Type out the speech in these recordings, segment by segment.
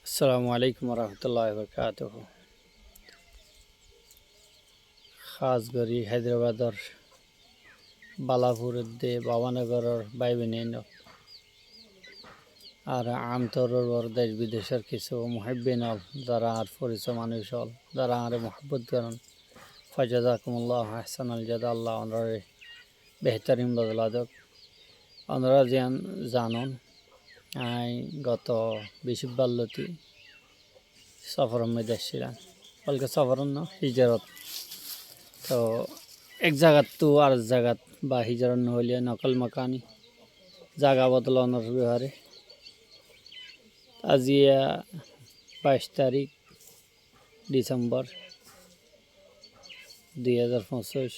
আসসালামু আলাইকুম রহমতুল্লাহ বরকাত। খাসগড়ি হায়দ্রাবাদর বালাপুরের দে বাবানগরের বাইবেনিন আর আমতরর দেশ বিদেশের কিছু মুহিব্বিন হল যারা আর পরিচয় মানুষ হল যারা আর মোহাব্বত করেন ফজাজাকুমুল্লাহ আহসান আল জাদা আল্লাহ ওনারে বেহতরিন বদলা দেখ। ওনারা যেন জানুন আই গত বিশুবাল্লতি সফরের মধ্যে এসেছিলাম বলকে সফর না হিজরত। তো এক জায়গাত তো আর জায়গাত বা হিজরত নহলে নকল মাকানি জায়গা বদলানোর ব্যাপারে আজিয়া 22 তারিখ ডিসেম্বর 2025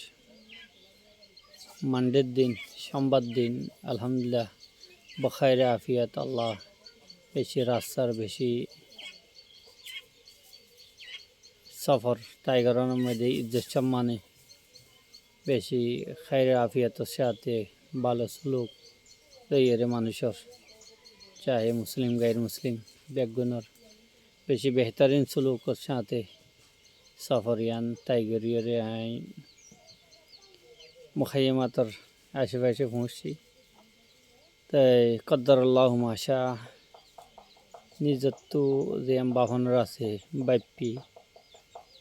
মানডের দিন সোমবার দিন আলহামদুলিল্লাহ বখাইরে আফিয়াত আল্লাহ বেশি রাস্তার বেশি সফর তাই কারণের মধ্যে ইজ্জত সম্মানে বেশি খাইরে আফিয়াতের সাথে ভালো সুলুক তৈরি মানুষের চাহে মুসলিম গাইর মুসলিম বেগুনের বেশি বেহতরিন সুলুকের সাথে সফরিয়ান টাইগরিয়রে আই মুখাইমাতর আশেপাশে পৌঁছছি। তাই কদ্দরুল্লাহ মাশা নিজের তো যে বাহনের আছে বাইপি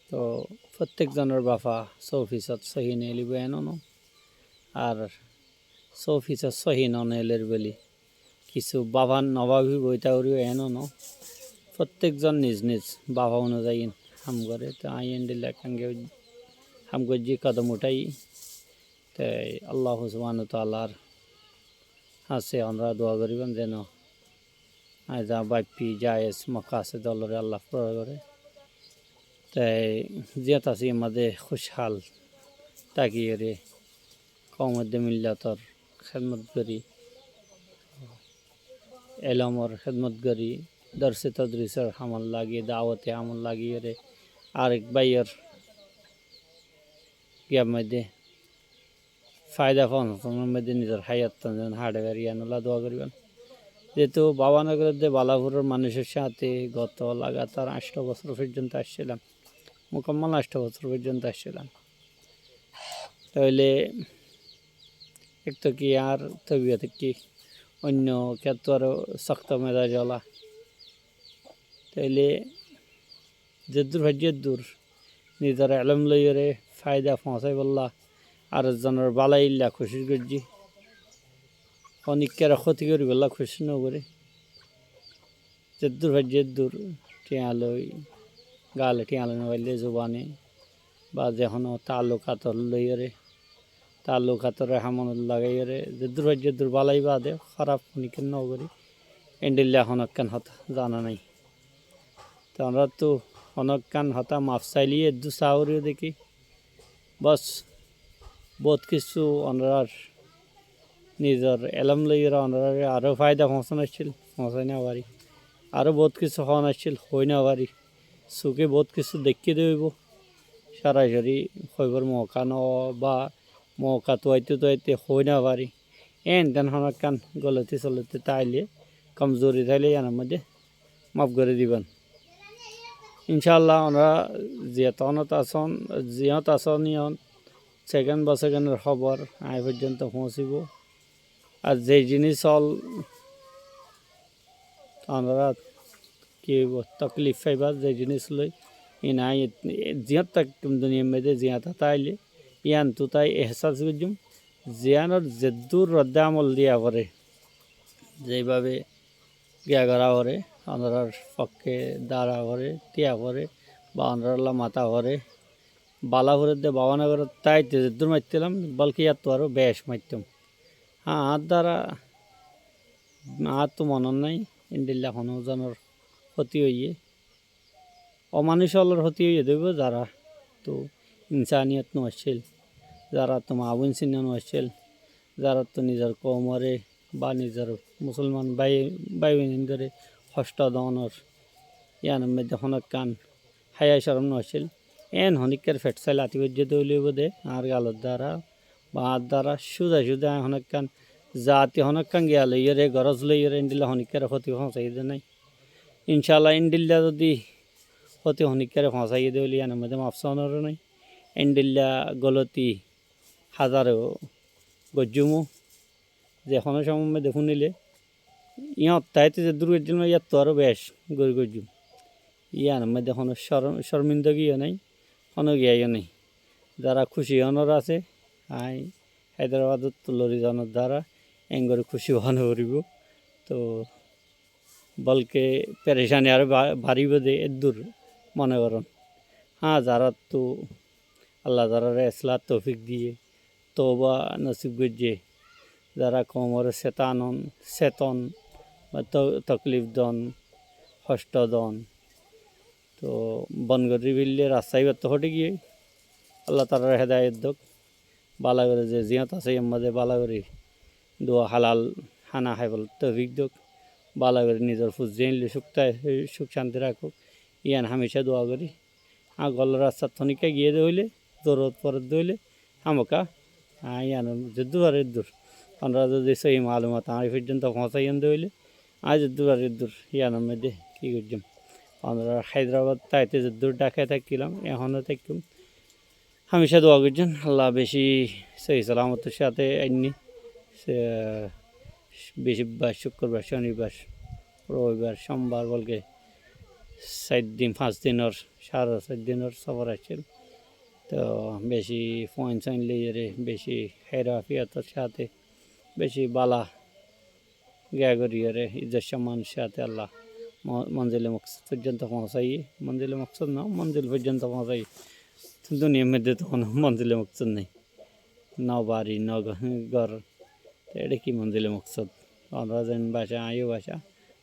তো প্রত্যেকজনের বাফা 100% সহি নেলিব এনো আর 100% সহি নেলের বলি কিছু বাবার নবাবী বইতাউরিও এনো প্রত্যেকজন নিজ নিজ বাবা অনুযায়ী হাম করে। তো আই এন্ডিল্লা কাঙ্গে হাম গজ্জি কদম উঠাই তাই আল্লাহ সুবহানাহু ওয়া তাআলার হাসে আমরা দোয়া করিবেন যেন যা বাইপি জায়েজ মকাসে দলরে আল্লাহ প্রয়োগ করে। তাই জিয়াত আছি আমাদের খুশহাল তাকিয়ে রে কৌমদ্দে মিল্লাতর খেদমত করি এলমর খেদমত করি দর্শে তদরিসের আমল লাগিয়ে দাওয়াতে আমল লাগিয়ে রে আরেক বাইয়ের গিয়ার মধ্যে ফায়দা পাওয়ার মধ্যে নিজের হায়াত হাড়ে ইয়ানুল্লাহ দোয়া করিবেন। যেহেতু বাবানগরের যে বালাপুরের মানুষের সাথে গত লাগাতার 8 বছর পর্যন্ত আসছিলাম, মোকাম্মল 8 বছর পর্যন্ত আসছিলাম। তাহলে এক তো কি আর তবিয়ত কি অন্য ক্ষেত্রে আরও শক্ত মেজাজ ওলা তাইলে যেদূর ভাজ্যের দূর নিজের এলম লইরে ফায়দা পৌঁছাই বললা আর জনের বালাই ইল্লা খুশি করছি অনেকের ক্ষতি করি বললা খুশি নগরে যেদূর ভাজ্যের দূর টিয়ালই গালে টিয়ালে নইলে জোবানে বা যেখনো তালুকাতর লইরে তালুকাতরে হামন লাগাইরে যেদূর ভাজ্যের দূর বালাই বাদে খারাপ অনেকের নগরী এন্ডিল্লা হনকান হতা জানা নাই। তো আমরা তো হনকান হতা মাফ চাইলিয়ে দু চাউরিও দেখি বস বহুত কিছু অনরার নিজের এলম লইরা অনরারে আরও ফায়দা পৌঁছানো আসছিল পৌঁছাই না পারি আরও বহুত কিছু হওয়ান আসছিল হই না পারি চোখে বহুত কিছু দেখিয়ে দেব সরাসরি হইবার মৌকা ন বা মৌকা তোয়াইতে হই না পারি এন তেন হনকান গলতি চলতি তাইলে কমজোরি তাইলে এর মধ্যে মাফ করে দিবেন ইনশাআল্লাহ। আমরা জিয়ত আসন সেকেন্ড বা সেকেন্ডের খবর আই পর্যন্ত পৌঁছিব আর যে জিনিস হল আমরা কি তকলিফ পাইবার যে জিনিস লই ইনাই জিয়ত তাক দুনিয়ার মধ্যে জিয়াত তাইলে ইয়ান তো তাই এহসাস করছুম জিয়ানোর যেদূর রদ্দে আমল দিয়া করে যেভাবে গিয়া করা করে আন্ধ্রার পক্ষে দাঁড়া করে টিয়া করে বা আন্ধ্রাল্লা মাথা করে বালাপুরের দিয়ে বাবানগরের তাইতে যেদূর মারছিলাম বলকি আর তো আরও বেশ মারতাম হ্যাঁ আর দ্বারা আর তো মনন নাই ইন্ডিল্লা হনুজনের ক্ষতি হইয়ে অমানুষ হলের ক্ষতি হইয়ে দেব যারা তো ইনসানিয়ত নো আসছিল যারা তো মাবুন সিনানো আসছিল যারা তো নিজের কৌমরে বা নিজের মুসলমান বাই করে হস্ত দনের ইয়ানের মধ্যে হনকান হায়া সরম নছিল এন হনিকের ফেটসাইল আতিবজ্য দৌলিব দে আর গালর দ্বারা বা আর দ্বারা সুজা হনকান জাতি হনকান গিয়া লইরে গরজ লইরে দিলে হনিকের ক্ষতি পৌঁছাই দে নাই ইনশাল্লাহ ইন্ডিল্লা যদি হতে হনিকারে ফসাইয়ে দেবলি ইয়ানের মধ্যে মাফসানোরও নাই ইন্ডিল্লা গলতি হাজারো গজ্জুমু যে কোনো সময় দেখুন নিলে ইয়ত তাইতে যে দুর্গের জন্য ইয়ার তো আরও বেশ গরি গজ্জুম ইয়ানের মধ্যে কোনো শর্মিন্দগিও নাই কোনো গিয়াইও নেই যারা খুশি হওয়ার আছে আই হায়দ্রাবাদত লরি জানোর দ্বারা এঙ্গরে খুশি হওয়ানো করিব তো বলকে পেরেশানি আর ভারিব দে এদূর মনে করেন হ্যাঁ যারা তো আল্লাহ যারা এসলার তৌফিক দিয়ে তওবা নসিব গজ্জে যারা কোমরে চেতন বা তকলিফ দন কষ্ট দন তো বনগরি বিললে রাস্তায় ব্যর্থ হটে গিয়ে আল্লাহ তালার হেদায়ত দোক বালা করে যে জিয়ত আছে এর মধ্যে বালা করে দোয়া হালাল খানা খাইবল তৌফিক দোক বালা করে নিজের ফুজ জেনলে সুখ শান্তি রাখুক ইয়ান হামেশা দোয়া করি গলার রাস্তার থনিকা গিয়ে হইলে দৌড়ত পরত দইলে হামকা ইয়ান যদ্দুর আর দূর আমরা যদি সেই মালুমাত আমার পর্যন্ত পৌঁছাইন দইলে আজ যদ্দুর আর দূর ইয়ানের মধ্যে কী করছিলাম আমরা হায়দ্রাবাদ তাইতে যদ্দুর ডাকায় থাকছিলাম এখনও থাকতাম হামেশা দোয়া করছেন আল্লাহ বেশি সেই সালামতের সাথে আইনি বৃহস্পতিবার শুক্রবার শনিবার রবিবার সোমবার বলকে 4 দিন 5 দিনের 4.5 দিনের সফর আসছিল তো বেশি পয়েন্ট লিয়ে বেশি হেরাফিয়াতের সাথে বেশি বালা গিয়া করিয়ে ইজ্জত সম্মানের সাথে আল্লাহ মঞ্জিলে মকসদ পর্যন্ত পৌঁছাই মঞ্জিলে মকসদ না মঞ্জিল পর্যন্ত পৌঁছাই দুনিয়ার মধ্যে তো কোনো মঞ্জিলে মকসদ নেই ন বাড়ি ন ঘর এটা কি মঞ্জিলে মকসদ আমরা যেন বাসা আয়ও বাসা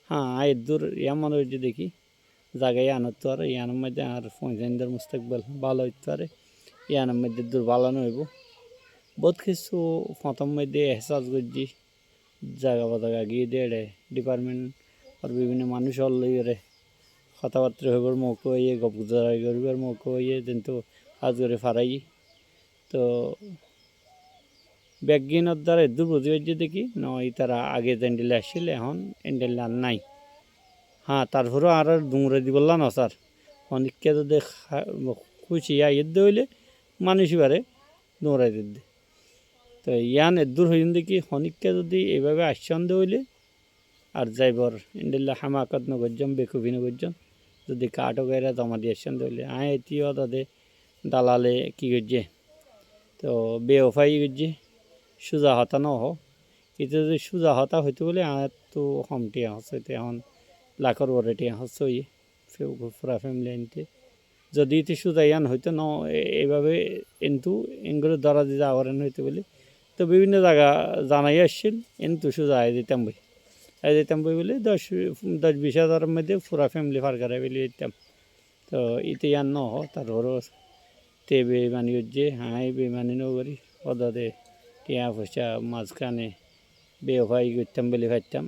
হ্যাঁ আয়ের দূর এমন হয়েছে দেখি জায়গায় আনত তো আর ইয়ানের মধ্যে আর পয়সানদের মুস্তাকবেল ভালো হইতে পারে ইয়ানের মধ্যে দূর ভালো হইব বহুত কিছু প্রথম মধ্যে এহসাস করছি জায়গা জায়গা গিয়ে দিয়ে ডিপার্টমেন্ট আর বিভিন্ন মানুষ লইরে কথাবার্তা হইবার মৌকা হইয়ে গপগুজারাই করিবার মৌকা হইয়ে কিন্তু কাজ করে ফারাই তো ব্যাগিনের দ্বারা দূর বুঝি হয়েছে দেখি নয় তারা আগে এন্ডেলে আসছিল এখন এন্ডেল আর নাই হ্যাঁ তারপরেও আর ডুংরে দি বললাম না স্যার অনেককে যদি খুশি ইয়ে হইলে মানুষ বারে দৌড়াই দিতে তো ইয়ান দূর হইন দেখি অনেককে যদি এইভাবে আশ্চন্দ হইলে আর যাইবর এন্ডেল্লা হামাকাত নগরজম বেকুবি নগরজম যদি কাঠও গাইরা জমা দিয়ে আশ্চন্দ হইলে এটিও তাদের দালালে কী করছে তো বেওফাই করছে সোজা হতা ন এটা যদি সোজা হতা হইতে বলে আর তো কমটিয়া হচ্ছে এখন লাখর ওরেটিয়া হচ্ছে ওই পুরা ফ্যামিলি আনতে যদি এটি সোজা ইয়ান হইতো ন এইভাবে কিন্তু এগুলো ধরা দিয়ে যাওয়ারেন হইতে বলে তো বিভিন্ন জায়গা জানাই আসছিল কিন্তু সোজা আয় দিতাম বই বলে 10-20 হাজারের মধ্যে পুরা ফ্যামিলি ফার করে বলে দিতাম তো ইতে ইয়ান ন তারপরও তে বেমানি হচ্ছে হ্যাঁ বেমানি ন করি পদাতে টিয়া পয়সা মাঝখানে বেওফাই করতাম বলে ভাবতাম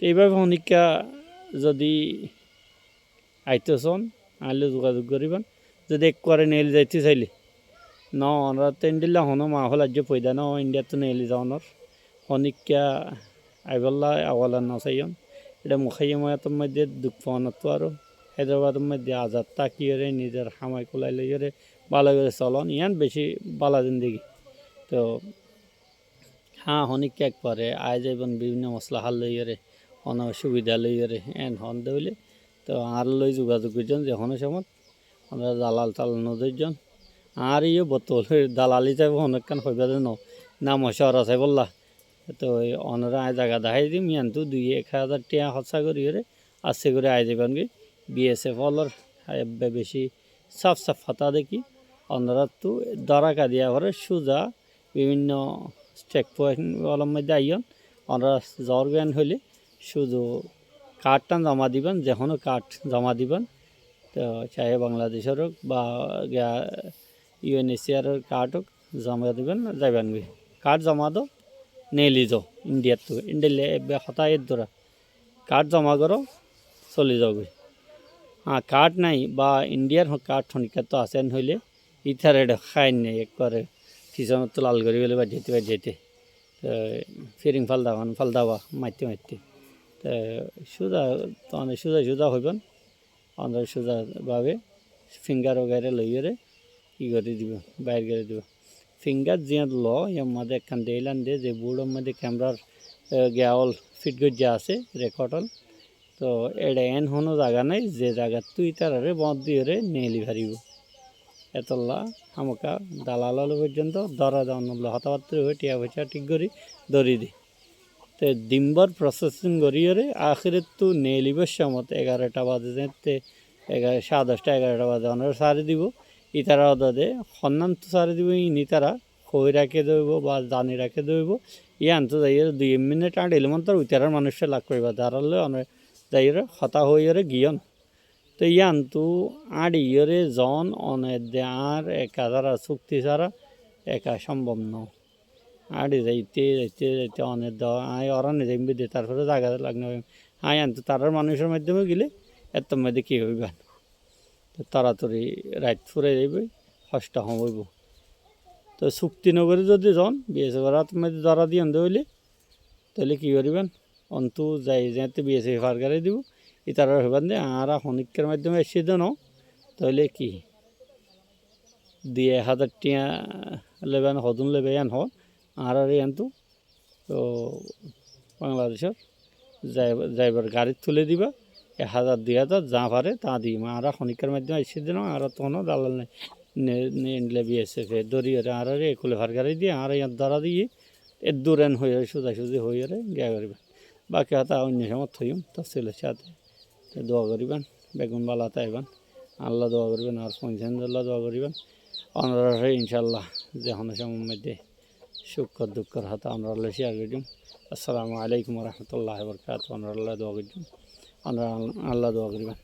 এইভাবে অনেকটা যদি আইতেছন আইলে যোগাযোগ করিবেন যদি এক করে নিয়ে যাইতে চাইলে ন আমরা তো ইন্ডিয়া হনো মা হল আজ পয়দা ন ইন্ডিয়া তো নিয়ে যাওয়ানোর অনেকটা আইবল্লা আওয়ালা না চাইন এটা মুখাইয়া ময়াতের মধ্যে দুঃখ পাওয়ানো তো আরও হায়দ্রাবাদের মধ্যে আজাদ তাকিয়ে নিজের হামাই কোলাই লইয়ে ভালো করে চলন ইয়ান বেশি বালা জিন্দগি তো হ্যাঁ অনেক এক পরে আয় যাইবেন বিভিন্ন মশলা হাল লইয়ে অনেক সুবিধা লইয়ে এন হন দইলে তো আর লই যোগাযোগ করছেন যে কোনো সময় আমরা দালাল চালানো ধরছেন আর ইয়ে বোতল দালালি যাইব অনেকক্ষণ হইবা ন না মশার আছে বললা তো অনরা আয় জায়গা দেখাই দিম ইয়ানতো 2-1 হাজার টিয়া খরচা করি আসছে করে আয় যাবেন কি বিএসএফ অলর বেশি সাফ হতা দেখি অনরা তো দরাকা দিয়া করে সোজা বিভিন্ন চেক পয়েন্ট অলর মধ্যে আইন ওনারা জ্বর জ্ঞান হলে শুধু কার্ডটা জমা দিবেন যে কোনো কার্ড জমা দিবেন তো চাহে বাংলাদেশের হোক বা ইউএনএসিআরের কার্ড হোক জমা দিবেন যাইবেন কার্ড জমা দো নেলি যাও ইন্ডিয়ার তো ইন্ডিয়া হতায়ের ধরা কার্ড জমা করো চলে যাও হ্যাঁ কার্ড নাই বা ইন্ডিয়ার কার্ড শনিকার তো আসেন হইলে ইথার এটা খাইন নেই একবারে কিচনত তো লাল করি বলে বাজাইতে তো ফিরিং ফালদাবা মারতে তো সোজা তখন সোজা সোজা হইবেন আমরা সোজাভাবে ফিঙ্গার ওগারে লইরে ই করে দিব বাইর করে দিব ফিঙ্গার জিয়াত ল এর মধ্যে একখান দিলান দিয়ে যে বোর্ডের মধ্যে ক্যামেরার গেওয়াল ফিট গজ্জা আছে রেকর্ডল তো এটা এন কোনো জায়গা নাই যে জায়গা তুই তারারে বন্ধ দিয়ে নেলি ভারিব এতলা আমাকে দালাল পর্যন্ত দরা দেওয়ান হতাবার্তা হয়ে টিয়া পয়সা ঠিক করি দরি দি তো দিনভর প্রসেসিং করিয়ে আখেরে তো নেলিবের সময় 11টা বাজে যেতে 10:30 11টা বাজে অনার সারি দিব ইতারা দে সন্ধান তো সারি দিব ইতারা খই রাখে দইব বা জানি রাখে দইব আনতো যাই 2 মিনিট আঁটিলে মন তার উতারার মানুষের লাগ করবা দাঁড়ালে অনেক যাই হতা হয়ে গিয়ন তো আনতো আড়িয়ে জন অনেক আর 1000 চুক্তি ছাড়া একা সম্ভব ন আড়ি যাইতে যাইতে যাইতে অনেক দেওয়া আয় অরানে যাইবে দে তারপরে জায়গা লাগবে আনতো তারার মানুষের মাধ্যমে গেলে এত মধ্যে কী হইবেন তো তাড়াতাড়ি রাত ফুরে যাইবে হসটা হইব তো চুক্তিনগরে যদি যান বিএসএফ রাত মধ্যে ধরা দিয়ে আনতে হইলে তাহলে কী করবেন অন্তু যাই যাতে বিএসএফ ফারগারে দিব তারা হইবেন দে আর হনিকের মাধ্যমে এসে দেন তাহলে কি 2,000 টিয়া লেবেন হদুন লেবে এন হন আর এনতো তো বাংলাদেশের ড্রাইভার গাড়ি তুলে দিবা 1,000 2,000 যা পারে তা দিই আর হনিকের মাধ্যমে এসে দিন আর তখনও দালাল নিলে বিএসএফ দরিয়ে আর একুলে ভার গাড়ি দিয়ে আর দ্বারা দিয়ে দূরেন হয়ে সোজাসুজি হয়ে গিয়া করবেন বাকি হাতা অন্য সময় থইম তফসিলের সাথে দোয়া করিবেন বেগুন বালা তাইবেন আল্লাহ দোয়া করবেন আর পঞ্চান্দাল্লাহ দোয়া করিবেন আমরা ইনশাল্লাহ যে সময়ের মধ্যে সুখ দুঃখর হাতে আমরা আল্লাহ শেয়ার করিম আসসালামু আলাইকুম রহমতুল্লাহ বরকাত আমরা আল্লাহ দোয়া করিম আমরা আল্লাহ দোয়া করিবেন